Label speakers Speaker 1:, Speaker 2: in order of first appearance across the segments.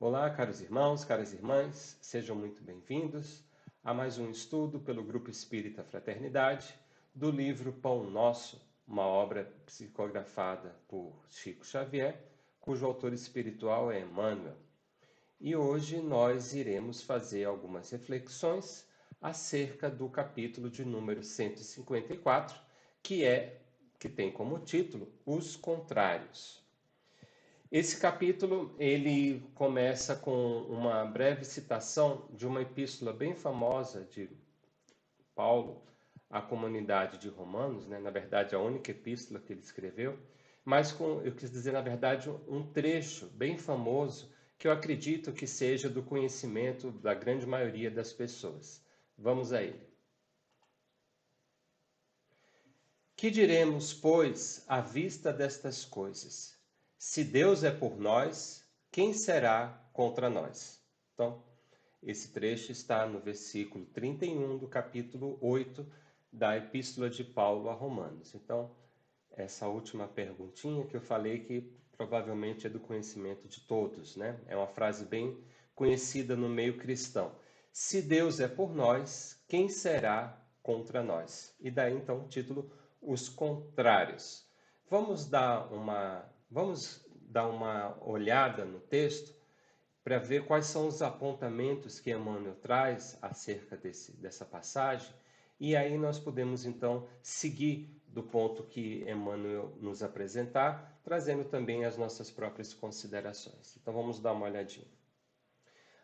Speaker 1: Olá, caros irmãos, caras irmãs, sejam muito bem-vindos a mais um estudo pelo Grupo Espírita Fraternidade do livro Pão Nosso, uma obra psicografada por Chico Xavier, cujo autor espiritual é Emmanuel. E hoje nós iremos fazer algumas reflexões acerca do capítulo de número 154, que tem como título Os Contrários. Esse capítulo ele começa com uma breve citação de uma epístola bem famosa de Paulo à comunidade de Romanos, né? Na verdade, a única epístola que ele escreveu, mas eu quis dizer, na verdade, um trecho bem famoso que eu acredito que seja do conhecimento da grande maioria das pessoas. Vamos a ele. Que diremos, pois, à vista destas coisas? Se Deus é por nós, quem será contra nós? Então, esse trecho está no versículo 31 do capítulo 8 da Epístola de Paulo a Romanos. Então, essa última perguntinha que eu falei que provavelmente é do conhecimento de todos, né? É uma frase bem conhecida no meio cristão. Se Deus é por nós, quem será contra nós? E daí então o título Os Contrários. Vamos dar uma olhada no texto para ver quais são os apontamentos que Emmanuel traz acerca dessa passagem, e aí nós podemos então seguir do ponto que Emmanuel nos apresentar, trazendo também as nossas próprias considerações. Então vamos dar uma olhadinha.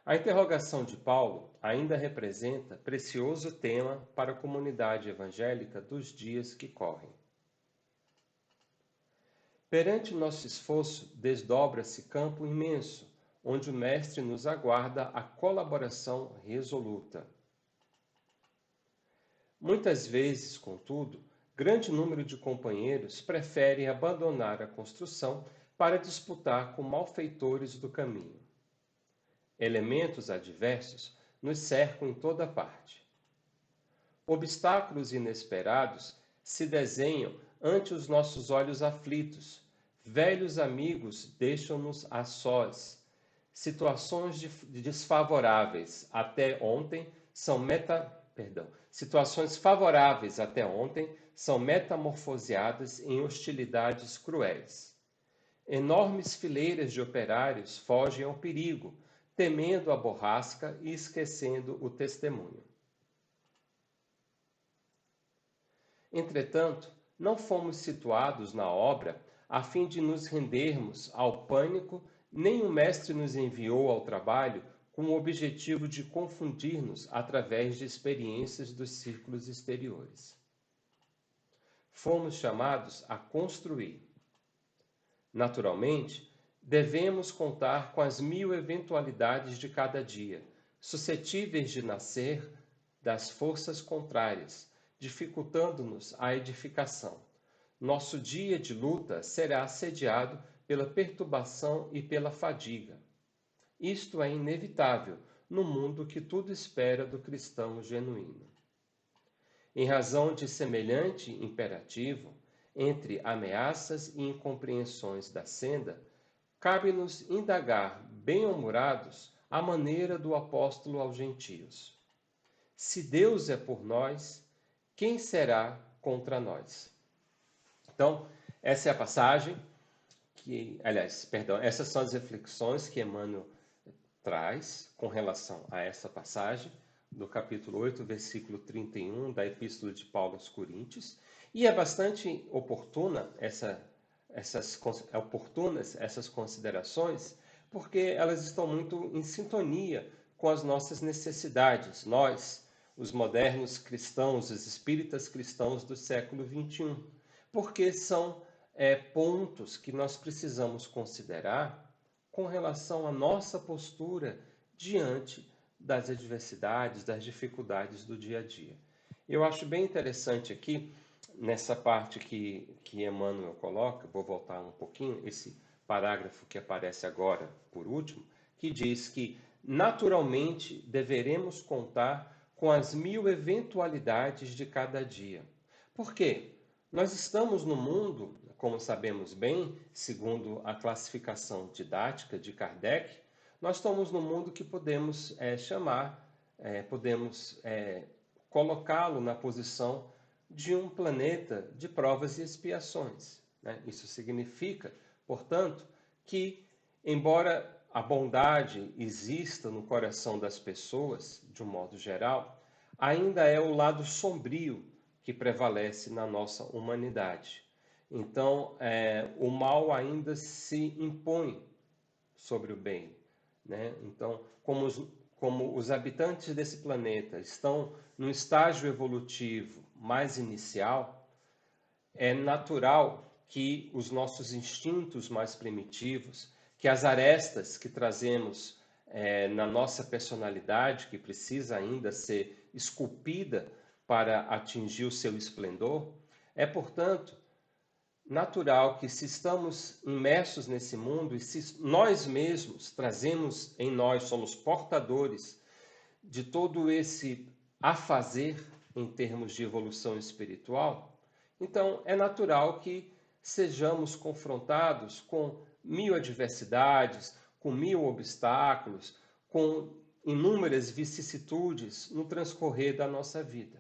Speaker 1: A interrogação de Paulo ainda representa precioso tema para a comunidade evangélica dos dias que correm. Perante nosso esforço, desdobra-se campo imenso, onde o Mestre nos aguarda a colaboração resoluta. Muitas vezes, contudo, grande número de companheiros prefere abandonar a construção para disputar com malfeitores do caminho. Elementos adversos nos cercam em toda parte. Obstáculos inesperados se desenham ante os nossos olhos aflitos. Velhos amigos deixam-nos a sós. Situações desfavoráveis até ontem Situações favoráveis até ontem são metamorfoseadas em hostilidades cruéis. Enormes fileiras de operários fogem ao perigo, temendo a borrasca e esquecendo o testemunho. Entretanto, não fomos situados na obra a fim de nos rendermos ao pânico, nem o Mestre nos enviou ao trabalho com o objetivo de confundir-nos através de experiências dos círculos exteriores. Fomos chamados a construir. Naturalmente, devemos contar com as 1000 eventualidades de cada dia, suscetíveis de nascer das forças contrárias, dificultando-nos a edificação. Nosso dia de luta será assediado pela perturbação e pela fadiga. Isto é inevitável no mundo que tudo espera do cristão genuíno. Em razão de semelhante imperativo, entre ameaças e incompreensões da senda, cabe-nos indagar, bem-humorados, a maneira do apóstolo aos gentios. Se Deus é por nós, quem será contra nós? Então, essa é a passagem essas são as reflexões que Emmanuel traz com relação a essa passagem do capítulo 8, versículo 31 da Epístola de Paulo aos Coríntios, e é bastante oportunas essas considerações, porque elas estão muito em sintonia com as nossas necessidades, nós, os modernos cristãos, os espíritas cristãos do século XXI, porque são pontos que nós precisamos considerar com relação à nossa postura diante das adversidades, das dificuldades do dia a dia. Eu acho bem interessante aqui, nessa parte que Emmanuel coloca, vou voltar um pouquinho, esse parágrafo que aparece agora, por último, que diz que naturalmente deveremos contar com as 1000 eventualidades de cada dia. Por quê? Nós estamos no mundo, como sabemos bem, segundo a classificação didática de Kardec, nós estamos num mundo que podemos podemos colocá-lo na posição de um planeta de provas e expiações, né? Isso significa, portanto, que, embora a bondade exista no coração das pessoas, de um modo geral, ainda é o lado sombrio que prevalece na nossa humanidade. Então, o mal ainda se impõe sobre o bem, né? Então, como os habitantes desse planeta estão num estágio evolutivo mais inicial, é natural que os nossos instintos mais primitivos, que as arestas que trazemos na nossa personalidade, que precisa ainda ser esculpida para atingir o seu esplendor, é, portanto, natural que, se estamos imersos nesse mundo e se nós mesmos trazemos em nós, somos portadores de todo esse afazer em termos de evolução espiritual, então é natural que sejamos confrontados com mil adversidades, com mil obstáculos, com inúmeras vicissitudes no transcorrer da nossa vida.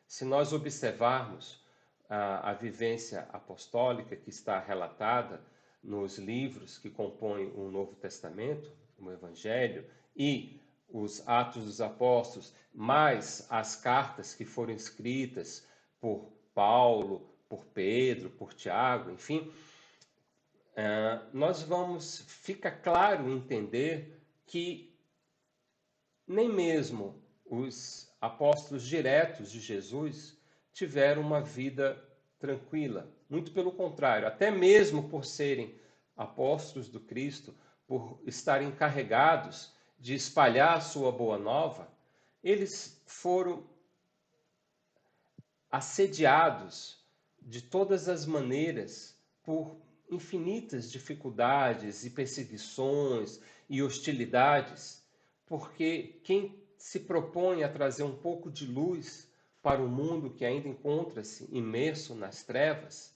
Speaker 1: Se nós observarmos a vivência apostólica que está relatada nos livros que compõem o Novo Testamento, o Evangelho e os Atos dos Apóstolos, mais as cartas que foram escritas por Paulo, por Pedro, por Tiago, enfim, fica claro entender que nem mesmo os apóstolos diretos de Jesus tiveram uma vida tranquila. Muito pelo contrário, até mesmo por serem apóstolos do Cristo, por estarem encarregados de espalhar a sua boa nova, eles foram assediados de todas as maneiras por infinitas dificuldades e perseguições e hostilidades, porque quem se propõe a trazer um pouco de luz para o mundo que ainda encontra-se imerso nas trevas,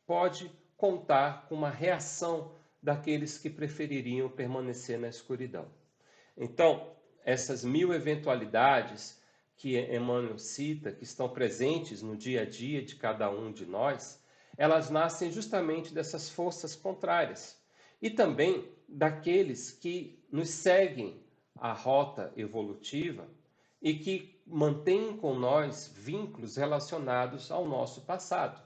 Speaker 1: pode contar com uma reação daqueles que prefeririam permanecer na escuridão. Então, essas mil eventualidades que Emmanuel cita, que estão presentes no dia a dia de cada um de nós, elas nascem justamente dessas forças contrárias e também daqueles que nos seguem a rota evolutiva e que mantêm com nós vínculos relacionados ao nosso passado,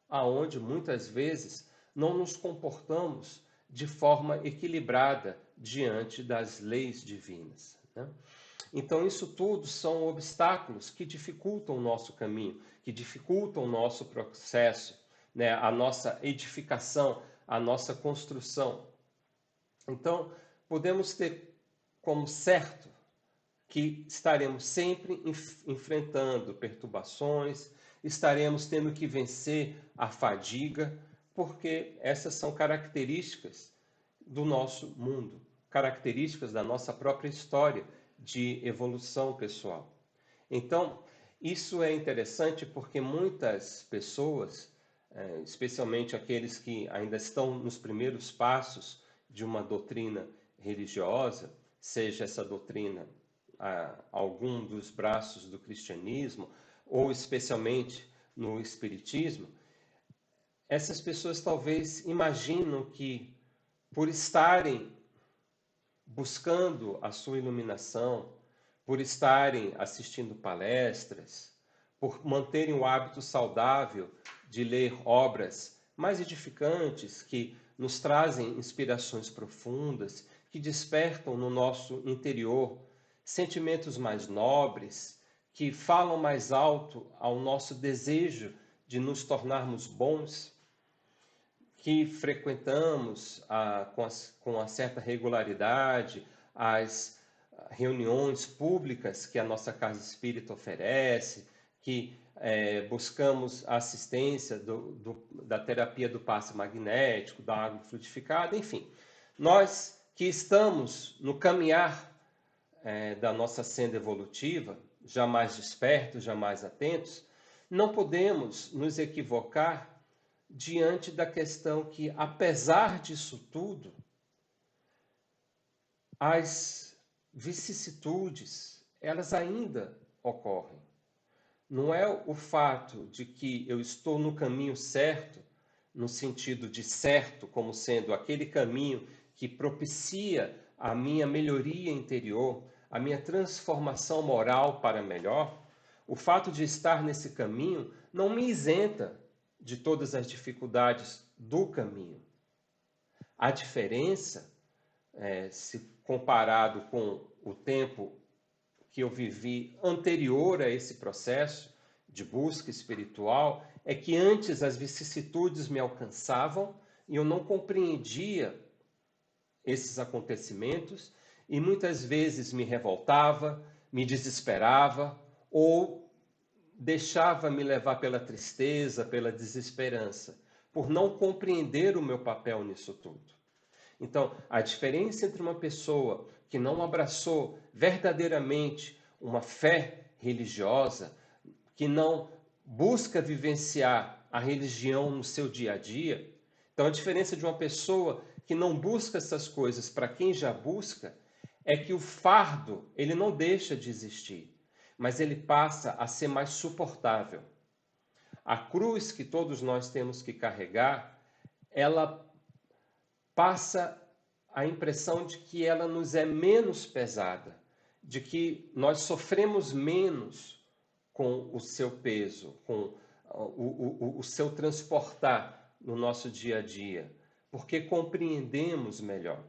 Speaker 1: aonde muitas vezes não nos comportamos de forma equilibrada diante das leis divinas, né? Então, isso tudo são obstáculos que dificultam o nosso caminho, que dificultam o nosso processo, né? A nossa edificação, a nossa construção. Então, podemos ter como certo que estaremos sempre enfrentando perturbações, estaremos tendo que vencer a fadiga, porque essas são características do nosso mundo, características da nossa própria história de evolução pessoal. Então, isso é interessante porque muitas pessoas, especialmente aqueles que ainda estão nos primeiros passos de uma doutrina religiosa, seja essa doutrina algum dos braços do cristianismo, ou especialmente no espiritismo, essas pessoas talvez imaginam que, por estarem buscando a sua iluminação, por estarem assistindo palestras, por manterem o hábito saudável de ler obras mais edificantes, que nos trazem inspirações profundas, que despertam no nosso interior sentimentos mais nobres, que falam mais alto ao nosso desejo de nos tornarmos bons, que frequentamos com uma certa regularidade as reuniões públicas que a nossa casa espírita oferece, que buscamos a assistência da terapia do passe magnético, da água frutificada, enfim. Nós que estamos no caminhar da nossa senda evolutiva, já mais despertos, já mais atentos, não podemos nos equivocar diante da questão que, apesar disso tudo, as vicissitudes, elas ainda ocorrem. Não é o fato de que eu estou no caminho certo, no sentido de certo, como sendo aquele caminho que propicia a minha melhoria interior, a minha transformação moral para melhor. O fato de estar nesse caminho não me isenta de todas as dificuldades do caminho. A diferença, se comparado com o tempo que eu vivi anterior a esse processo de busca espiritual, é que antes as vicissitudes me alcançavam e eu não compreendia esses acontecimentos e muitas vezes me revoltava, me desesperava ou deixava me levar pela tristeza, pela desesperança, por não compreender o meu papel nisso tudo. Então, a diferença entre uma pessoa que não abraçou verdadeiramente uma fé religiosa, que não busca vivenciar a religião no seu dia a dia, então a diferença de uma pessoa que não busca essas coisas para quem já busca, é que o fardo, ele não deixa de existir, mas ele passa a ser mais suportável. A cruz que todos nós temos que carregar, ela passa a impressão de que ela nos é menos pesada, de que nós sofremos menos com o seu peso, com o seu transportar no nosso dia a dia, porque compreendemos melhor.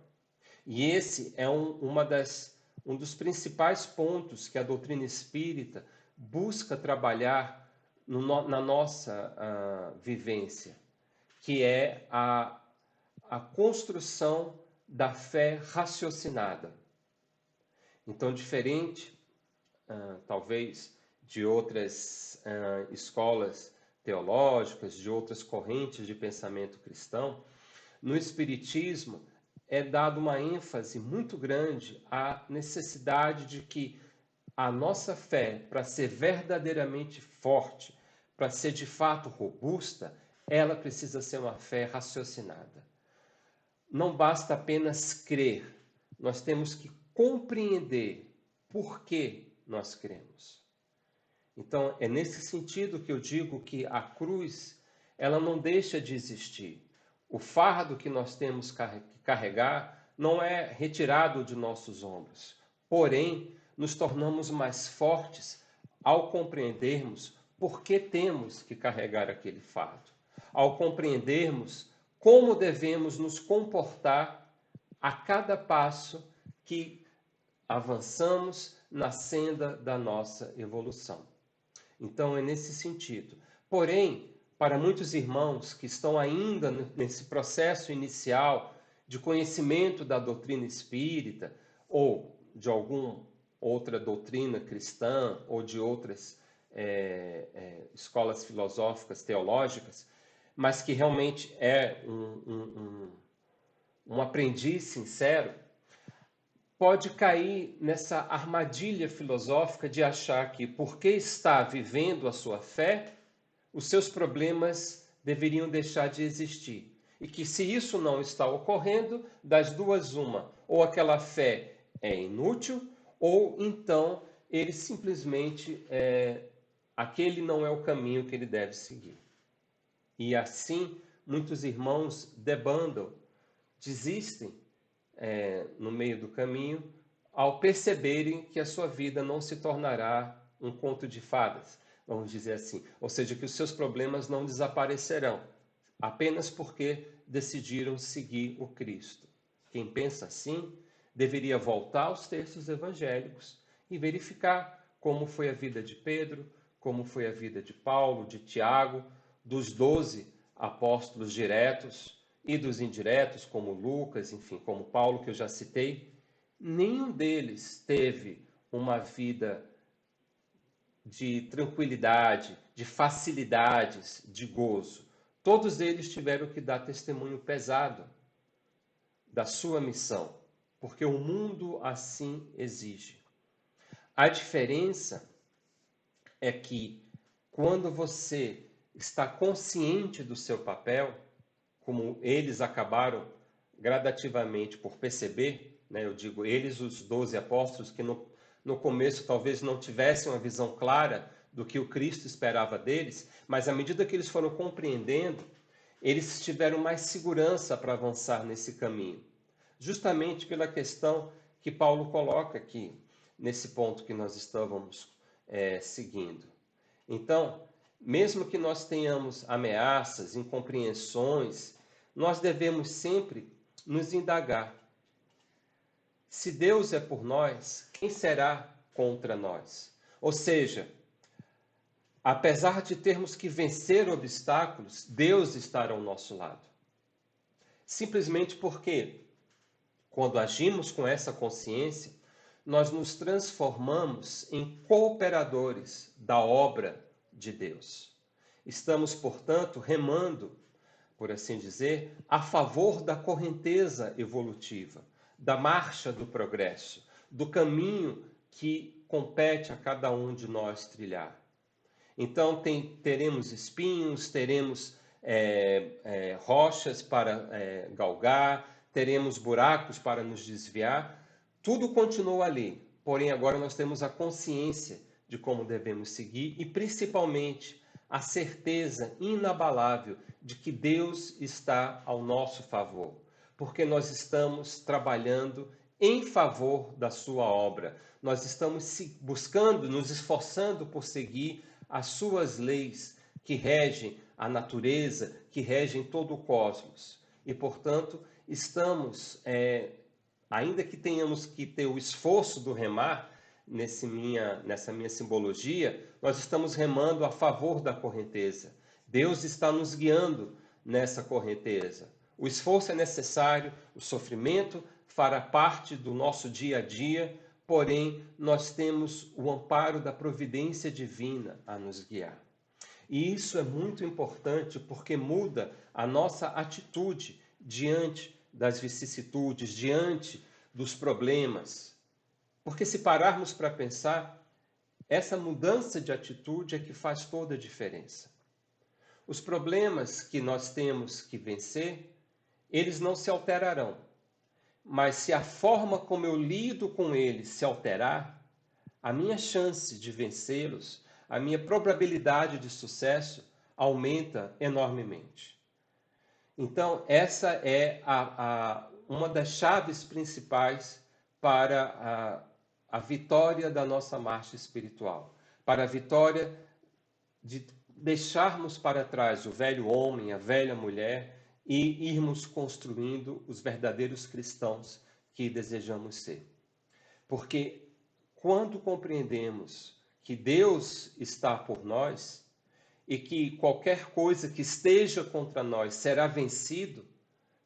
Speaker 1: E esse é um dos principais pontos que a doutrina espírita busca trabalhar na nossa vivência, que é a construção da fé raciocinada. Então, diferente, talvez, de outras escolas teológicas, de outras correntes de pensamento cristão, no Espiritismo é dada uma ênfase muito grande à necessidade de que a nossa fé, para ser verdadeiramente forte, para ser de fato robusta, ela precisa ser uma fé raciocinada. Não basta apenas crer, nós temos que compreender por que nós cremos. Então, é nesse sentido que eu digo que a cruz, ela não deixa de existir. O fardo que nós temos que carregar não é retirado de nossos ombros. Porém, nos tornamos mais fortes ao compreendermos por que temos que carregar aquele fardo. Ao compreendermos como devemos nos comportar a cada passo que avançamos na senda da nossa evolução. Então, é nesse sentido. Porém, para muitos irmãos que estão ainda nesse processo inicial de conhecimento da doutrina espírita, ou de alguma outra doutrina cristã, ou de outras escolas filosóficas, teológicas, mas que realmente é um aprendiz sincero, pode cair nessa armadilha filosófica de achar que, porque está vivendo a sua fé, os seus problemas deveriam deixar de existir. E que, se isso não está ocorrendo, das duas, uma, ou aquela fé é inútil, ou então ele simplesmente, aquele não é o caminho que ele deve seguir. E assim, muitos irmãos debandam, desistem no meio do caminho, ao perceberem que a sua vida não se tornará um conto de fadas, vamos dizer assim. Ou seja, que os seus problemas não desaparecerão, apenas porque decidiram seguir o Cristo. Quem pensa assim, deveria voltar aos textos evangélicos e verificar como foi a vida de Pedro, como foi a vida de Paulo, de Tiago, dos 12 apóstolos diretos e dos indiretos, como Lucas, enfim, como Paulo, que eu já citei. Nenhum deles teve uma vida de tranquilidade, de facilidades, de gozo. Todos eles tiveram que dar testemunho pesado da sua missão, porque o mundo assim exige. A diferença é que quando você está consciente do seu papel, como eles acabaram gradativamente por perceber, né? Eu digo eles, os 12 apóstolos, que no começo talvez não tivessem uma visão clara do que o Cristo esperava deles, mas à medida que eles foram compreendendo, eles tiveram mais segurança para avançar nesse caminho. Justamente pela questão que Paulo coloca aqui, nesse ponto que nós estávamos seguindo. Então, mesmo que nós tenhamos ameaças, incompreensões, nós devemos sempre nos indagar. Se Deus é por nós, quem será contra nós? Ou seja, apesar de termos que vencer obstáculos, Deus está ao nosso lado. Simplesmente porque, quando agimos com essa consciência, nós nos transformamos em cooperadores da obra de Deus. Estamos, portanto, remando, por assim dizer, a favor da correnteza evolutiva, da marcha do progresso, do caminho que compete a cada um de nós trilhar. Então, teremos espinhos, teremos rochas para galgar, teremos buracos para nos desviar. Tudo continua ali, porém agora nós temos a consciência de como devemos seguir e principalmente a certeza inabalável de que Deus está ao nosso favor, porque nós estamos trabalhando em favor da sua obra. Nós estamos buscando, nos esforçando por seguir as suas leis que regem a natureza, que regem todo o cosmos. E, portanto, estamos, ainda que tenhamos que ter o esforço do remar, nessa minha simbologia, nós estamos remando a favor da correnteza. Deus está nos guiando nessa correnteza. O esforço é necessário, o sofrimento fará parte do nosso dia a dia, porém, nós temos o amparo da providência divina a nos guiar. E isso é muito importante porque muda a nossa atitude diante das vicissitudes, diante dos problemas. Porque se pararmos para pensar, essa mudança de atitude é que faz toda a diferença. Os problemas que nós temos que vencer, eles não se alterarão. Mas se a forma como eu lido com eles se alterar, a minha chance de vencê-los, a minha probabilidade de sucesso aumenta enormemente. Então, essa é uma das chaves principais para a vitória da nossa marcha espiritual, para a vitória de deixarmos para trás o velho homem, a velha mulher e irmos construindo os verdadeiros cristãos que desejamos ser. Porque quando compreendemos que Deus está por nós e que qualquer coisa que esteja contra nós será vencido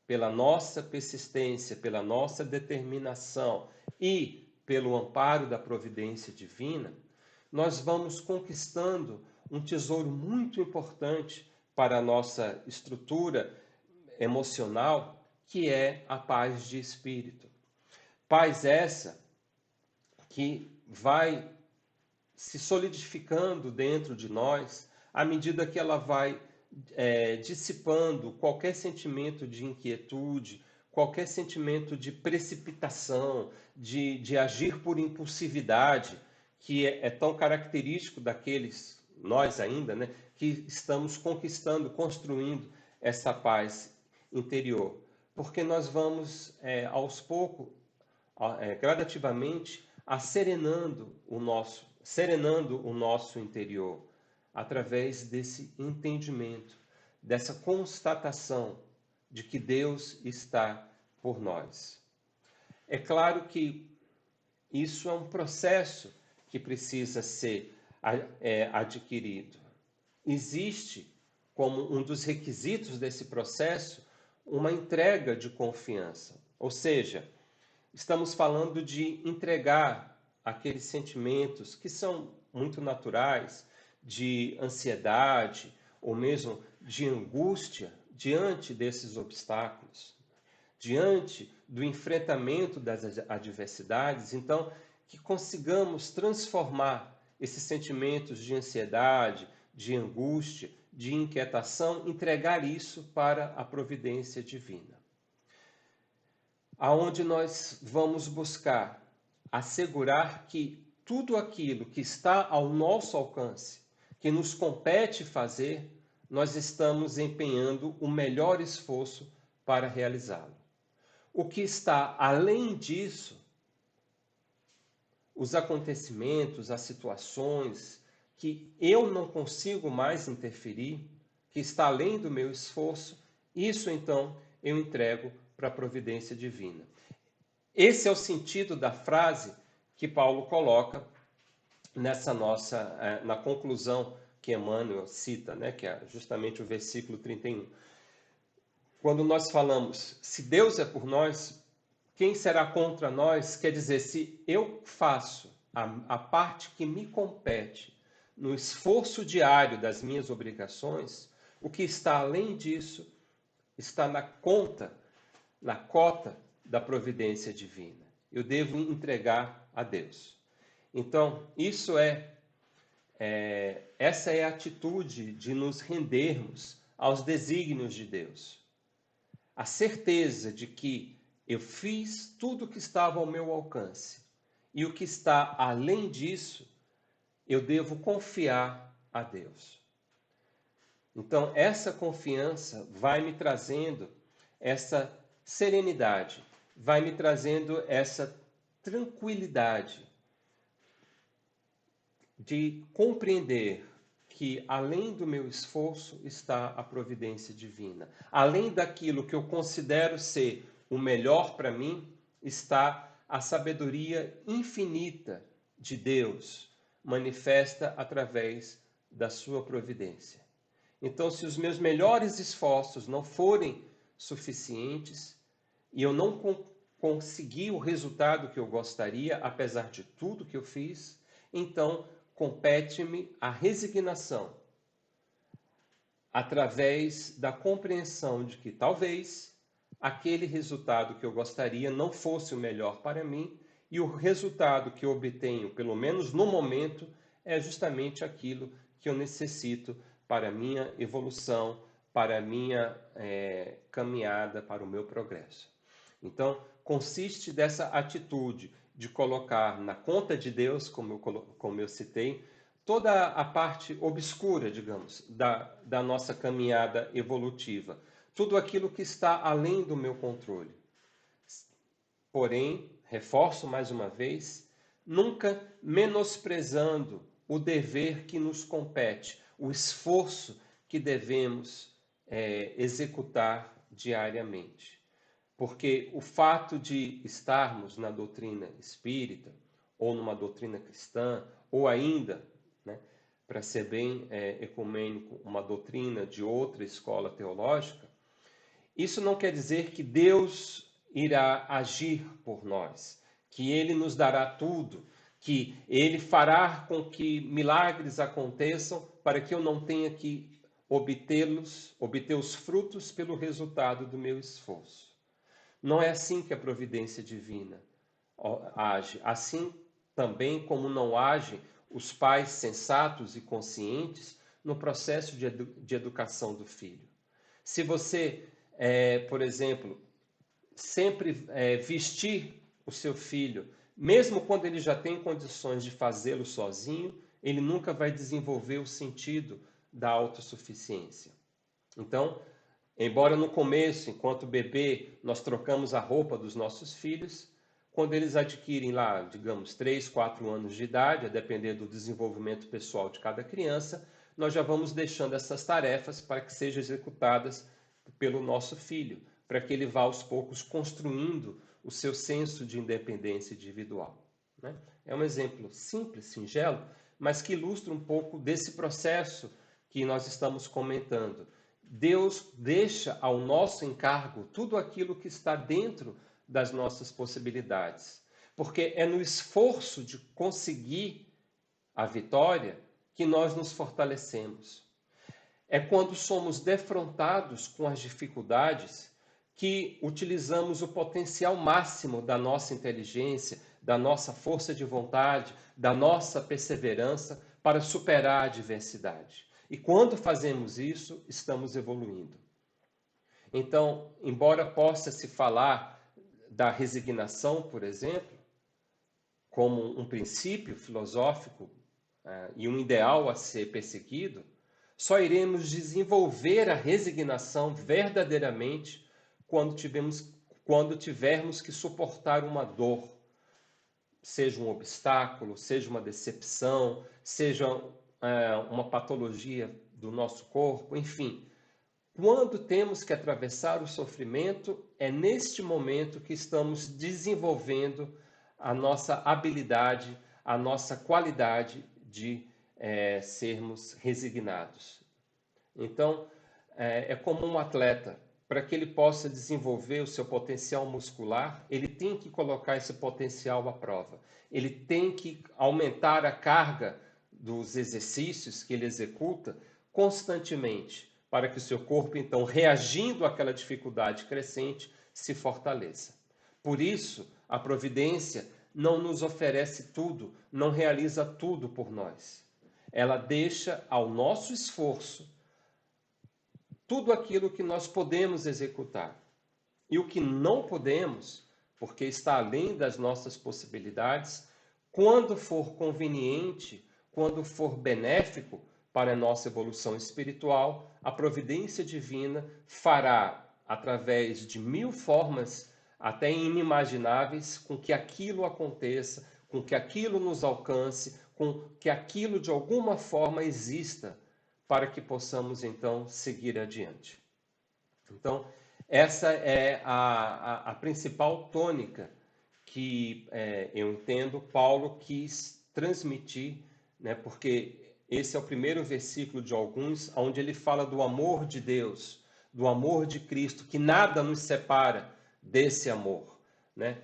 Speaker 1: pela nossa persistência, pela nossa determinação e pelo amparo da providência divina, nós vamos conquistando um tesouro muito importante para a nossa estrutura emocional, que é a paz de espírito. Paz essa que vai se solidificando dentro de nós à medida que ela vai dissipando qualquer sentimento de inquietude, qualquer sentimento de precipitação, de agir por impulsividade, que é tão característico daqueles, nós ainda, né, que estamos conquistando, construindo essa paz interior. Porque nós vamos, aos poucos, gradativamente, serenando o nosso interior, através desse entendimento, dessa constatação de que Deus está por nós. É claro que isso é um processo que precisa ser adquirido. Existe, como um dos requisitos desse processo, uma entrega de confiança. Ou seja, estamos falando de entregar aqueles sentimentos que são muito naturais, de ansiedade ou mesmo de angústia diante desses obstáculos, diante do enfrentamento das adversidades. Então, que consigamos transformar esses sentimentos de ansiedade, de angústia, de inquietação, entregar isso para a providência divina. aonde nós vamos buscar assegurar que tudo aquilo que está ao nosso alcance, que nos compete fazer, nós estamos empenhando o melhor esforço para realizá-lo. O que está além disso, os acontecimentos, as situações que eu não consigo mais interferir, que está além do meu esforço, isso então eu entrego para a providência divina. Esse é o sentido da frase que Paulo coloca nessa na conclusão que Emmanuel cita, né, que é justamente o versículo 31. Quando nós falamos, se Deus é por nós, quem será contra nós? Quer dizer, se eu faço a parte que me compete no esforço diário das minhas obrigações, o que está além disso está na cota da providência divina. Eu devo entregar a Deus. Então, essa é a atitude de nos rendermos aos desígnios de Deus. A certeza de que eu fiz tudo o que estava ao meu alcance e o que está além disso, eu devo confiar a Deus. Então, essa confiança vai me trazendo essa serenidade, vai me trazendo essa tranquilidade de compreender que além do meu esforço está a providência divina. Além daquilo que eu considero ser o melhor para mim, está a sabedoria infinita de Deus, manifesta através da sua providência. Então, se os meus melhores esforços não forem suficientes e eu não conseguir o resultado que eu gostaria, apesar de tudo que eu fiz, então compete-me a resignação, através da compreensão de que talvez aquele resultado que eu gostaria não fosse o melhor para mim e o resultado que eu obtenho, pelo menos no momento, é justamente aquilo que eu necessito para a minha evolução, para a minha caminhada, para o meu progresso. Então, consiste dessa atitude de colocar na conta de Deus, como eu citei, toda a parte obscura, digamos, da nossa caminhada evolutiva. Tudo aquilo que está além do meu controle. Porém, reforço mais uma vez, nunca menosprezando o dever que nos compete, o esforço que devemos executar diariamente. Porque o fato de estarmos na doutrina espírita, ou numa doutrina cristã, ou ainda, né, para ser bem ecumênico, uma doutrina de outra escola teológica, isso não quer dizer que Deus irá agir por nós, que Ele nos dará tudo, que Ele fará com que milagres aconteçam para que eu não tenha que obter os frutos pelo resultado do meu esforço. Não é assim que a providência divina age. Assim também como não agem os pais sensatos e conscientes no processo de educação do filho. Se você, por exemplo, sempre vestir o seu filho, mesmo quando ele já tem condições de fazê-lo sozinho, ele nunca vai desenvolver o sentido da autossuficiência. Então, embora no começo, enquanto bebê, nós trocamos a roupa dos nossos filhos, quando eles adquirem lá, digamos, 3, 4 anos de idade, a depender do desenvolvimento pessoal de cada criança, nós já vamos deixando essas tarefas para que sejam executadas pelo nosso filho, para que ele vá aos poucos construindo o seu senso de independência individual. Né? É um exemplo simples, singelo, mas que ilustra um pouco desse processo que nós estamos comentando. Deus deixa ao nosso encargo tudo aquilo que está dentro das nossas possibilidades, porque é no esforço de conseguir a vitória que nós nos fortalecemos. É quando somos defrontados com as dificuldades que utilizamos o potencial máximo da nossa inteligência, da nossa força de vontade, da nossa perseverança para superar a adversidade. E quando fazemos isso, estamos evoluindo. Então, embora possa se falar da resignação, por exemplo, como um princípio filosófico e um ideal a ser perseguido, só iremos desenvolver a resignação verdadeiramente quando tivermos que suportar uma dor, seja um obstáculo, seja uma decepção, seja uma patologia do nosso corpo, enfim. Quando temos que atravessar o sofrimento, é neste momento que estamos desenvolvendo a nossa habilidade, a nossa qualidade de sermos resignados. Então, é como um atleta, para que ele possa desenvolver o seu potencial muscular, ele tem que colocar esse potencial à prova. Ele tem que aumentar a carga dos exercícios que ele executa constantemente, para que o seu corpo, então, reagindo àquela dificuldade crescente, se fortaleça. Por isso, a providência não nos oferece tudo, não realiza tudo por nós. Ela deixa ao nosso esforço tudo aquilo que nós podemos executar. E o que não podemos, porque está além das nossas possibilidades, quando for conveniente, quando for benéfico para a nossa evolução espiritual, a providência divina fará, através de 1000 formas, até inimagináveis, com que aquilo aconteça, com que aquilo nos alcance, com que aquilo de alguma forma exista, para que possamos então seguir adiante. Então, essa é a principal tônica que eu entendo Paulo quis transmitir, né, porque esse é o primeiro versículo de alguns, onde ele fala do amor de Deus, do amor de Cristo, que nada nos separa desse amor. Né?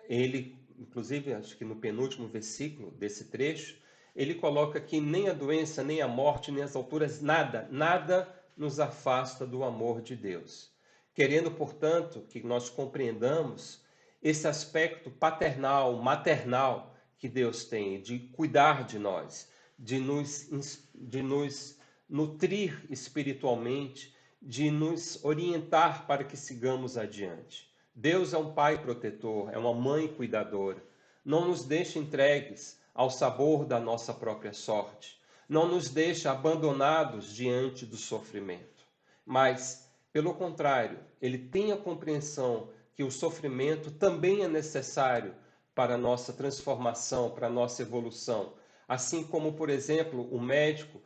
Speaker 1: Ele, inclusive, acho que no penúltimo versículo desse trecho, ele coloca que nem a doença, nem a morte, nem as alturas, nada nos afasta do amor de Deus. Querendo, portanto, que nós compreendamos esse aspecto paternal, maternal que Deus tem, de cuidar de nós, de nos nutrir espiritualmente, de nos orientar para que sigamos adiante. Deus é um pai protetor, é uma mãe cuidadora. Não nos deixa entregues ao sabor da nossa própria sorte. Não nos deixa abandonados diante do sofrimento. Mas, pelo contrário, ele tem a compreensão que o sofrimento também é necessário para a nossa transformação, para a nossa evolução. Assim como, por exemplo, o médico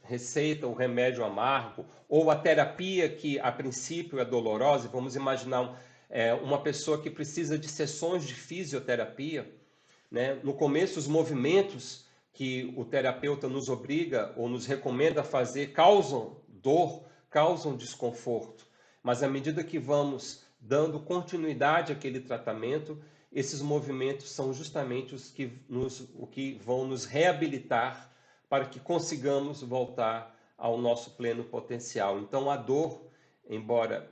Speaker 1: receita o remédio amargo, ou a terapia que a princípio é dolorosa. Vamos imaginar uma pessoa que precisa de sessões de fisioterapia, né? No começo, os movimentos que o terapeuta nos obriga ou nos recomenda fazer causam dor, causam desconforto. Mas à medida que vamos dando continuidade àquele tratamento, esses movimentos são justamente os que vão nos reabilitar para que consigamos voltar ao nosso pleno potencial. Então, a dor, embora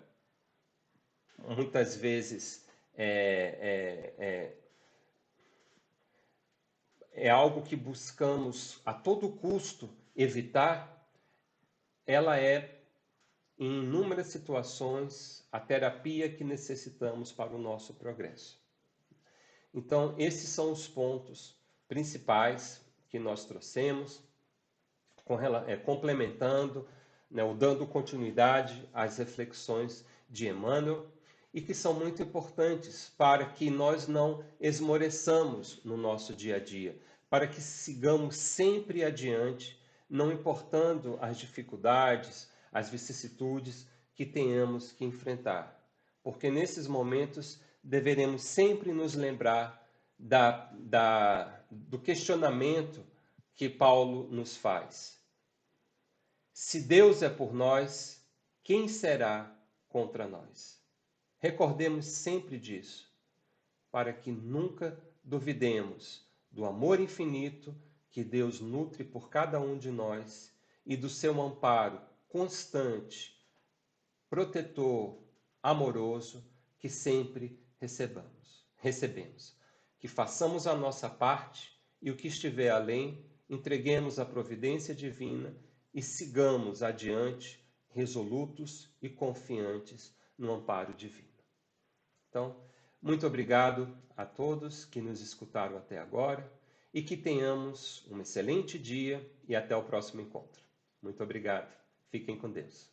Speaker 1: muitas vezes é algo que buscamos a todo custo evitar, ela é, em inúmeras situações, a terapia que necessitamos para o nosso progresso. Então, esses são os pontos principais que nós trouxemos, complementando, né, ou dando continuidade às reflexões de Emmanuel, e que são muito importantes para que nós não esmoreçamos no nosso dia a dia, para que sigamos sempre adiante, não importando as dificuldades, as vicissitudes que tenhamos que enfrentar. Porque nesses momentos deveremos sempre nos lembrar do questionamento que Paulo nos faz. Se Deus é por nós, quem será contra nós? Recordemos sempre disso, para que nunca duvidemos do amor infinito que Deus nutre por cada um de nós e do seu amparo constante, protetor, amoroso, que sempre recebemos. Que façamos a nossa parte e o que estiver além, entreguemos à providência divina e sigamos adiante, resolutos e confiantes no amparo divino. Então, muito obrigado a todos que nos escutaram até agora e que tenhamos um excelente dia e até o próximo encontro. Muito obrigado. Fiquem com Deus.